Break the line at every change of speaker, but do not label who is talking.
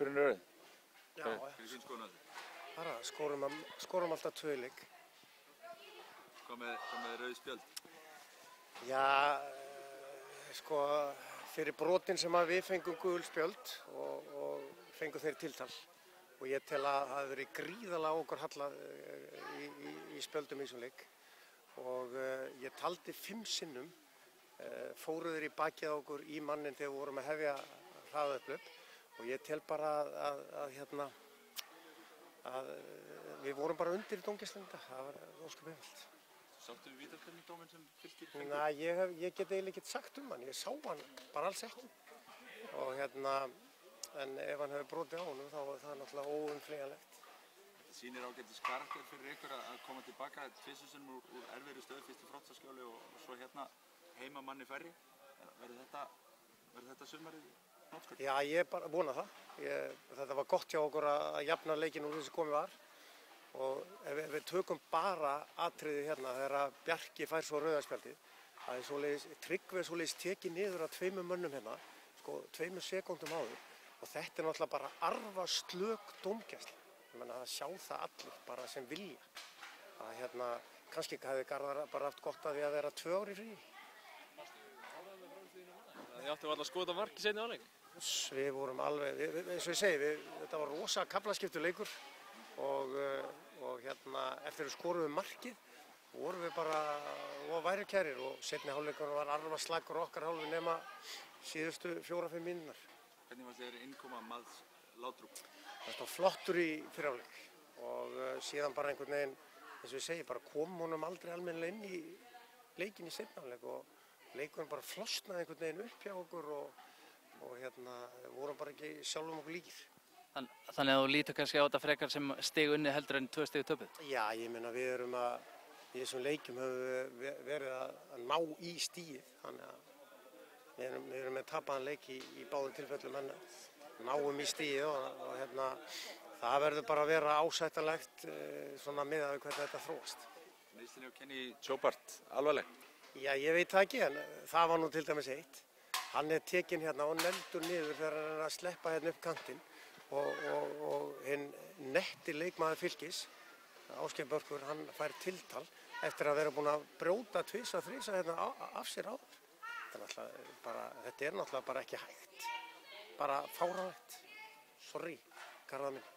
leikurinn er orðinn?
Já, bara skorum alltaf 2 í leik.
Hvað með rauð spjöld?
Já, sko, fyrir brotin sem að við fengum gul spjöld og fengum þeir tiltal. Og ég tel að það hafi verið gríðarlega okkur hallað í spjöldum í þessum leik. Og ég taldi 5 sinnum, fóru þeir í bakið á okkur í mannin þegar við vorum að hefja hraðaupphlaup. Og ég tel bara að við vorum bara undir í dómgæslunni. Það var ósköp einfalt.
Sáttu við vítaspyrnudóminn sem Fylkir?
Nei, ég get eiginlega ekkert sagt hann. Ég sá hann bara alls ekki. Og en ef hann hefur brotið á honum þá er það náttúrulega óumflýjanlegt.
Þetta sýnir ágætis karakter fyrir ykkur að koma tilbaka 2 sinnum úr erfiðri stöðu, fyrst í Frostaskjóli og svo hérna heimamanni færri. Verður þetta sumarið hnotskurn?
Já, ég bara vona það. Þetta var gott hjá okkur að jafna leikinn úr þessu komið var. Og ef við tökum bara atriði hérna þegar Bjarki fær svo rauðaspjaldið, að Tryggvi svoleiðis tekið niður af 2 mönnum hérna, sko 2 sekúndum áður. Og þetta er náttúrulega bara arfaslök dómgæsla. Ég meina að sjá það allir bara sem vilja. Að kannski hefði Garðar bara haft gott af því að vera 2 ár í fríi.
Þið áttu alltaf að skota mark í seinni hálfleik?
Við vorum alveg, eins og ég segi, þetta var rosa kaflaskiptur leikur. Og eftir að skoruðum markið vorum við bara værukærir og seinni hálfleikurinn var arfaslakur okkar hálfu nema síðustu 4-5 mínútur.
Hvernig var þeirri innkoma Mads Laudrup?
Það stóð flottur í fyrri hálfleik og síðan bara einhvern veginn, eins og ég segi, bara kom honum aldrei almennilega inn í leikinn í seinni hálfleik og leikurinn bara flosnaði einhvern veginn upp hjá okkur og vorum bara ekki sjálfum okkur líkir.
Þannig að þú lítur kannski á þetta frekar sem stig unni heldur en 2 stig töpuð? Já,
ég meina við erum í þessum leikjum höfum við verið að ná í stigið, þannig að við erum með tapaðan leik í báðum tilfellum en náum í stigið og það verður bara að vera ásættanlegt svona miðað við hvernig þetta þróast.
Meiðsli á Kenny
Chopard, alvarleg?
Já, ég veit það ekki en það var nú til dæmis eitt. Hann er tekinn hérna og neldur niður þegar hann er að sleppa hérna upp kantinn. Og hinn netti leikmaður Fylkis, Ásgeir Börkur, hann fær tiltal eftir að vera búinn að brjóta 2-3 hérna af sér áður. Þetta er náttúrulega bara ekki hægt, bara fáránlegt. Sorry, Garðar minn.